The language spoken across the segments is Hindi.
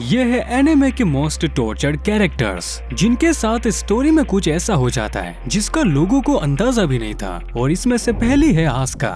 ये है एनिमे के मोस्ट टॉर्चर्ड कैरेक्टर्स, जिनके साथ स्टोरी में कुछ ऐसा हो जाता है जिसका लोगों को अंदाजा भी नहीं था। और इसमें से पहली है आस्का।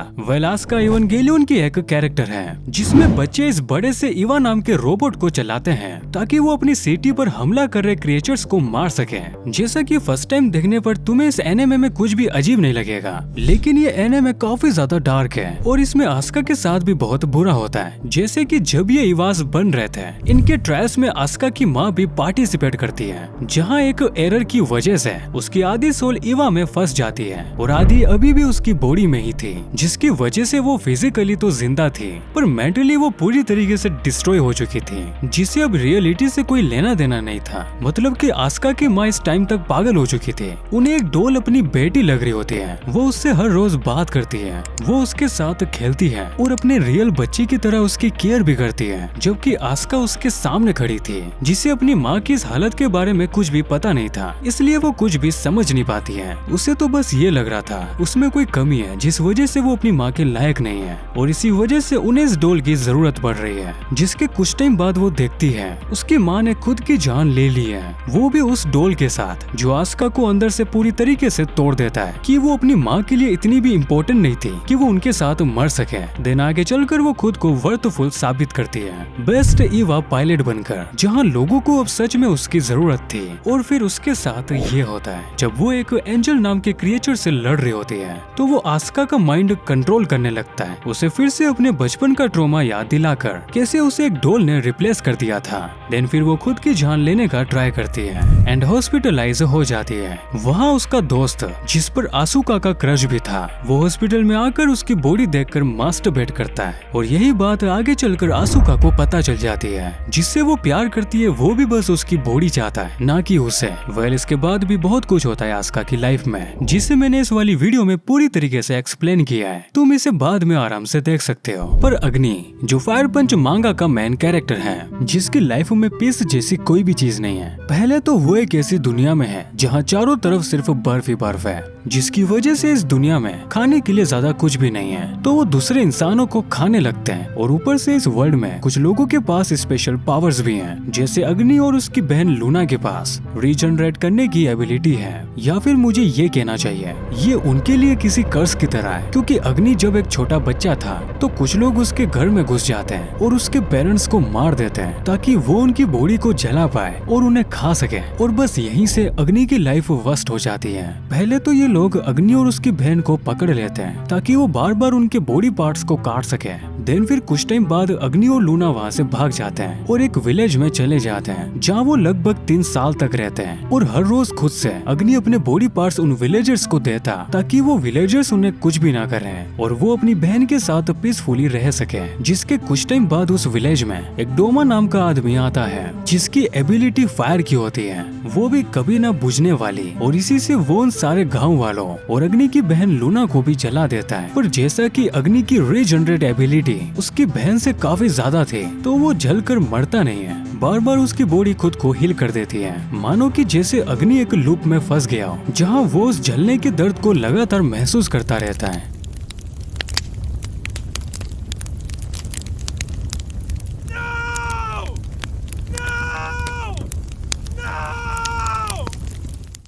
आस्का इवांगेलियन की एक कैरेक्टर है जिसमें बच्चे इस बड़े से इवा नाम के रोबोट को चलाते हैं ताकि वो अपनी सिटी पर हमला कर रहे क्रिएचर्स को मार सके। जैसा कि फर्स्ट टाइम देखने पर तुम्हें इस एनिमे में कुछ भी अजीब नहीं लगेगा, लेकिन ये एनिमे काफी ज्यादा डार्क है और इसमें आस्का के साथ भी बहुत बुरा होता है। जैसे कि जब ये इवास बन रहे थे, इनके ट्रायल्स में आस्का की माँ भी पार्टिसिपेट करती है, जहाँ एक एरर की वजह से उसकी आधी सोल इवा में फंस जाती है और आधी अभी भी उसकी बॉडी में ही थी, जिसकी वजह से वो फिजिकली तो जिंदा थी पर मेंटली वो पूरी तरीके से डिस्ट्रॉय हो चुकी थी, जिसे अब रियलिटी से कोई लेना देना नहीं था। मतलब कि आस्का की माँ इस टाइम तक पागल हो चुकी थी। उन्हें एक डॉल अपनी बेटी लग रही होती है, वो उससे हर रोज बात करती है, वो उसके साथ खेलती है और अपने रियल बच्ची की तरह उसकी केयर भी करती है, जबकि आस्का उसके सामने खड़ी थी, जिसे अपनी माँ की इस हालत के बारे में कुछ भी पता नहीं था, इसलिए वो कुछ भी समझ नहीं पाती है। उसे तो बस ये लग रहा था उसमें कोई कमी है जिस वजह से वो अपनी माँ के लायक नहीं है और इसी वजह से उन्हें इस डॉल की जरूरत पड़ रही है। जिसके कुछ टाइम बाद वो देखती है उसकी माँ ने खुद की जान ले ली है, वो भी उस डॉल के साथ, जो आस्का को अंदर से पूरी तरीके से तोड़ देता है कि वो अपनी माँ के लिए इतनी भी इम्पोर्टेंट नहीं थी कि वो उनके साथ मर सके। दिन आगे चलकर वो खुद को वर्थफुल साबित करती है, बेस्ट ईवा पायलट बनकर, जहाँ लोगों को अब सच में उसकी जरूरत थी। और फिर उसके साथ ये होता है जब वो एक एंजल नाम के क्रिएचर से लड़ रही होती है तो वो आस्का का माइंड कंट्रोल करने लगता है, उसे फिर से अपने बचपन का ट्रॉमा याद दिलाकर कैसे उसे एक डॉल ने रिप्लेस कर दिया था। देन फिर वो खुद की जान लेने का ट्राई करती है एंड हॉस्पिटलाइज हो जाती है। वहाँ उसका दोस्त, जिस पर आसुका का क्रश भी था, वो हॉस्पिटल में आकर उसकी बॉडी देखकर मास्टरबेट करता है और यही बात आगे चलकर आसुका को पता चल जाती है, जिससे वो प्यार करती है। वो भी बस उसकी बॉडी चाहता है, ना कि उसे। वेल, इसके बाद भी बहुत कुछ होता है आस्का की लाइफ में, जिसे मैंने इस वाली वीडियो में पूरी तरीके से एक्सप्लेन किया है, तुम इसे बाद में आराम से देख सकते हो। पर अग्नि, जो फायर पंच मांगा का मेन कैरेक्टर है, जिसकी लाइफ में पीस जैसी कोई भी चीज नहीं है। पहले तो वो एक ऐसी दुनिया में है जहाँ चारों तरफ सिर्फ बर्फ ही बर्फ है, जिसकी वजह से इस दुनिया में खाने के लिए ज्यादा कुछ भी नहीं है, तो वो दूसरे इंसानों को खाने लगते हैं। और ऊपर से इस वर्ल्ड में कुछ लोगों के पास स्पेशल पावर्स भी हैं, जैसे अग्नि और उसकी बहन लूना के पास रीजनरेट करने की एबिलिटी है, या फिर मुझे ये कहना चाहिए ये उनके लिए किसी कर्ज की तरह है, क्योंकि अग्नि जब एक छोटा बच्चा था तो कुछ लोग उसके घर में घुस जाते हैं और उसके पेरेंट्स को मार देते हैं ताकि वो उनकी बॉडी को जला पाए और उन्हें खा सके, और बस यहीं से अग्नि की लाइफ वर्स्ट हो जाती है। पहले तो ये लोग अग्नि और उसकी बहन को पकड़ लेते हैं ताकि वो बार बार उनके बॉडी पार्ट्स को काट सके। देन फिर कुछ टाइम बाद अग्नि और लूना वहाँ से भाग जाते हैं और एक विलेज में चले जाते हैं, जहाँ वो लगभग 3 साल तक रहते हैं। और हर रोज खुद से अग्नि अपने बॉडी पार्ट्स उन विलेजर्स को देता ताकि वो विलेजर्स उन्हें कुछ भी ना करें और वो अपनी बहन के साथ पीसफुली रह सके। जिसके कुछ टाइम बाद उस विलेज में एक डोमा नाम का आदमी आता है, जिसकी एबिलिटी फायर की होती है, वो भी कभी ना बुझने वाली, और इसी से वो उन सारे गाँव वालों और अग्नि की बहन लूना को भी जला देता है। पर जैसा कि अग्नि की रीजनरेट एबिलिटी उसकी बहन से काफी ज्यादा थी, तो वो जलकर मरता नहीं है, बार बार उसकी बॉडी खुद को हील कर देती है, मानो कि जैसे अग्नि एक लूप में फंस गया हो, जहाँ वो उस जलने के दर्द को लगातार महसूस करता रहता है।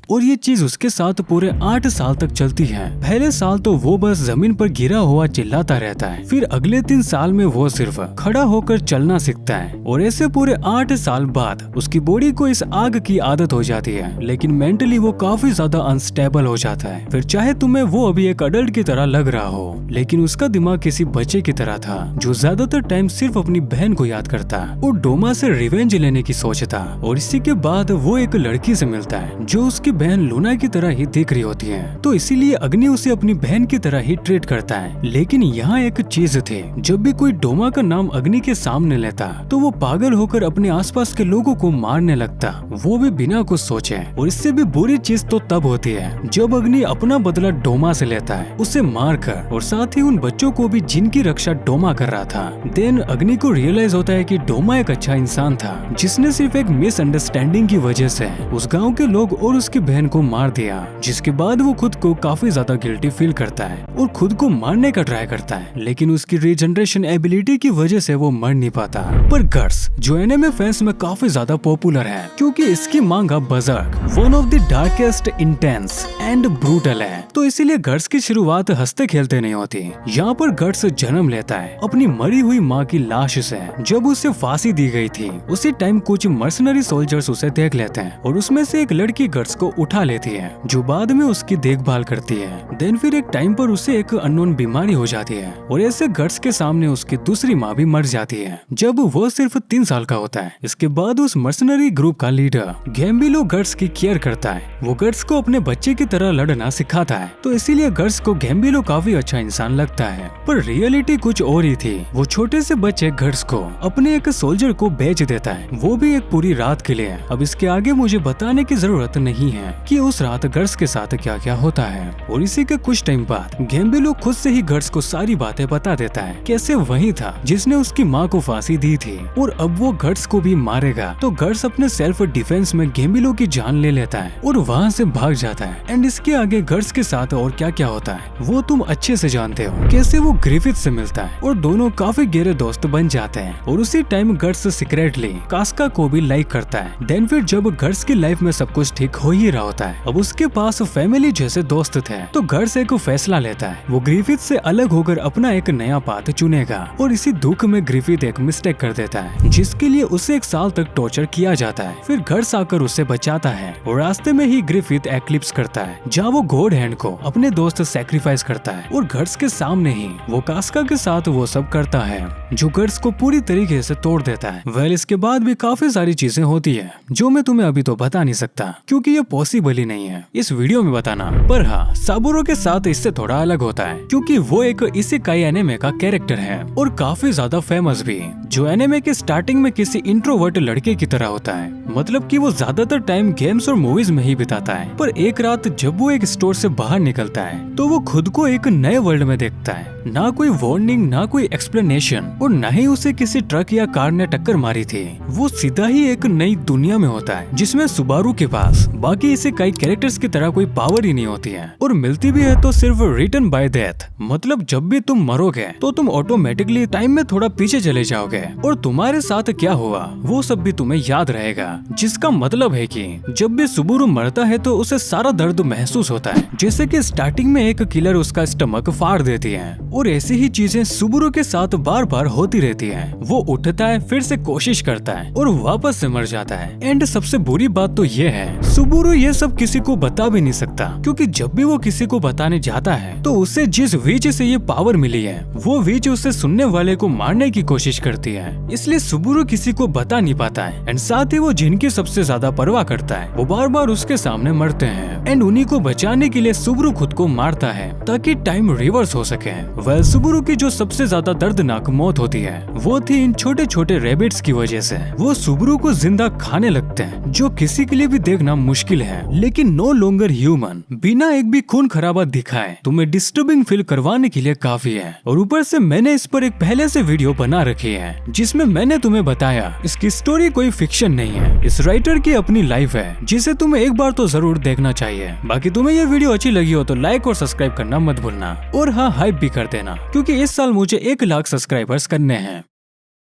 और ये चीज उसके साथ पूरे 8 साल तक चलती है। पहले साल तो वो बस जमीन पर गिरा हुआ चिल्लाता रहता है, फिर अगले 3 साल में वो सिर्फ खड़ा होकर चलना सीखता है, और ऐसे पूरे 8 साल बाद उसकी बॉडी को इस आग की आदत हो जाती है, लेकिन मेंटली वो काफी ज्यादा अनस्टेबल हो जाता है। फिर चाहे तुम्हें वो अभी एक अडल्ट की तरह लग रहा हो, लेकिन उसका दिमाग किसी बच्चे की तरह था, जो ज्यादातर टाइम सिर्फ अपनी बहन को याद करता और डोमा से रिवेंज लेने की सोचता। और इसी के बाद वो एक लड़की से मिलता है जो उसकी बहन लूना की तरह ही दिख रही होती है, तो इसीलिए अग्नि उसे अपनी बहन की तरह ही ट्रीट करता है। लेकिन यहाँ एक चीज थी, जब भी कोई डोमा का नाम अग्नि के सामने लेता तो वो पागल होकर अपने आसपास के लोगों को मारने लगता, वो भी बिना कुछ सोचे। और इससे भी बुरी चीज तो तब होती है जब अग्नि अपना बदला डोमा से लेता है, उसे मारकर, और साथ ही उन बच्चों को भी जिनकी रक्षा डोमा कर रहा था। देन अग्नि को रियलाइज होता है कि डोमा एक अच्छा इंसान था, जिसने सिर्फ एक मिसअंडरस्टैंडिंग की वजह से उस गाँव के लोग और उसकी बहन को मार दिया, जिसके बाद वो खुद को काफी ज्यादा गिल्टी फील करता है और खुद को मारने का ट्राई करता है, लेकिन उसकी रीजनरेशन एबिलिटी की वजह से वो मर नहीं पाता। पर गर्स जो एनिमे फैंस में काफी ज्यादा पॉपुलर है क्योंकि इसकी manga Berserk one of the darkest, intense and brutal है, तो इसीलिए गर्स की शुरुआत हंसते खेलते नहीं होती। यहाँ पर गर्स जन्म लेता है अपनी मरी हुई माँ की लाश से। जब उसे फांसी दी गई थी उसी टाइम कुछ मर्सनरी सोल्जर्स उसे देख लेते हैं और उसमें से एक लड़की गर्स को उठा लेती है जो बाद में उसकी देखभाल करती है। देन फिर एक टाइम पर उसे एक अननोन बीमारी हो जाती है और ऐसे गर्स के सामने उसकी दूसरी माँ भी मर जाती है जब वो सिर्फ 3 साल का होता है। इसके बाद उस मर्सनरी ग्रुप का लीडर गैम्बिलो गर्स की केयर करता है। वो गर्स को अपने बच्चे की तरह लड़ना सिखाता है, तो इसीलिए गर्स को गैम्बिलो काफी अच्छा इंसान लगता है। पर रियलिटी कुछ और ही थी। वो छोटे से बच्चे गर्स को अपने एक सोल्जर को बेच देता है, वो भी एक पूरी रात के लिए। अब इसके आगे मुझे बताने की जरूरत नहीं है कि उस रात गर्स के साथ क्या क्या होता है। और इसी के कुछ टाइम बाद गैम्बिलो खुद से ही गर्स को सारी बातें बता देता है, कैसे वही था जिसने उसकी माँ को फांसी दी थी और अब वो गर्स को भी मारेगा। तो गर्स अपने सेल्फ डिफेंस में गैम्बिलो की जान ले लेता है और वहाँ से भाग जाता है। एंड इसके आगे गर्स के साथ और क्या क्या होता है वो तुम अच्छे से जानते हो, कैसे वो ग्रिफिथ से मिलता है और दोनों काफी गहरे दोस्त बन जाते हैं। और उसी टाइम गर्स सीक्रेटली कास्का को भी लाइक करता है। देन फिर जब गर्स की लाइफ में सब कुछ ठीक हो ही रहा होता है, अब उसके पास फैमिली जैसे दोस्त थे, तो गर्स एक फैसला लेता है। वो ग्रिफिथ से अलग होकर अपना एक नया पाथ चुनेगा और इसी दुख में ग्रिफिथ एक मिस्टेक कर देता है जिसके लिए उसे 1 साल तक टॉर्चर किया जाता है। फिर गर्स आकर उसे बचाता है और रास्ते में ही ग्रिफिथ एक्लिप्स करता है जहाँ वो गॉड हैंड को अपने दोस्त सैक्रिफाइस करता है और गर्स के सामने ही वो कास्का के साथ वो सब करता है जो गर्स को पूरी तरीके से तोड़ देता है। वेल इसके बाद भी काफी सारी चीजें होती है जो मैं तुम्हें अभी तो बता नहीं सकता क्योंकि ये पॉसिबल ही नहीं है इस वीडियो में बताना। पर हाँ, साबुरो के साथ इससे थोड़ा अलग होता है क्योंकि वो एक इसेकाई एनिमे का कैरेक्टर है और काफी ज्यादा फेमस भी, जो एनिमे के स्टार्टिंग में किसी इंट्रोवर्ट लड़के की तरह होता है। मतलब कि वो ज्यादातर टाइम गेम्स और मूवीज में ही बिताता है। पर एक रात जब वो एक स्टोर से बाहर निकलता है तो वो खुद को एक नए वर्ल्ड में देखता है। ना कोई वार्निंग, ना कोई एक्सप्लेनेशन और ना ही उसे किसी ट्रक या कार ने टक्कर मारी थी। वो सीधा ही एक नई दुनिया में होता है जिसमें सुबारू के पास बाकी इसेकाई कैरेक्टर्स की तरह कोई पावर ही नहीं होती है और मिलती भी है तो सिर्फ रिटन बाय डेथ। मतलब जब भी तुम मरोगे तो तुम ऑटोमेटिकली टाइम में थोड़ा पीछे चले जाओगे और तुम्हारे साथ क्या हुआ वो सब भी तुम्हें याद रहेगा। जिसका मतलब है कि जब भी सुबारू मरता है तो उसे सारा दर्द महसूस होता है, जैसे कि स्टार्टिंग में एक किलर उसका स्टमक फाड़ देती है। और ऐसी ही चीजें सुबारू के साथ बार बार होती रहती है। वो उठता है, फिर से कोशिश करता है और वापस से मर जाता है। एंड सबसे बुरी बात तो ये है सुबारू ये सब किसी को बता भी नहीं सकता क्योंकि जब भी वो किसी को बताने जाता है तो उसे जिस विच से ये पावर मिली है वो विच उसे सुनने वाले को मारने की कोशिश करती है। इसलिए सुबारू किसी को बता नहीं पाता है। एंड साथ ही वो जिनकी सबसे ज्यादा परवाह करता है वो बार बार उसके सामने मरते हैं। एंड उन्हीं को बचाने के लिए सुबारू खुद को मारता है ताकि टाइम रिवर्स हो सके। वह सुबारू की जो सबसे ज्यादा दर्दनाक मौत होती है वो थी इन छोटे छोटे रैबिट्स की वजह से। वो सुबारू को जिंदा खाने लगते हैं जो किसी के लिए भी देखना मुश्किल है, लेकिन नो लॉन्गर ह्यूमन बिना एक भी खून खराबा दिखाए तुम्हें डिस्टर्बिंग फील करवाने के लिए काफी है। और ऊपर से मैंने इस पर एक पहले से वीडियो बना रखी है जिसमें मैंने तुम्हें बताया इसकी स्टोरी कोई फिक्शन नहीं है, इस राइटर की अपनी लाइफ है जिसे तुम्हें एक बार तो जरूर देखना चाहिए। बाकी तुम्हें ये वीडियो अच्छी लगी हो तो लाइक और सब्सक्राइब करना मत भूलना और हाँ, हाइप भी कर देना क्योंकि इस साल मुझे 1 लाख सब्सक्राइबर्स करने हैं।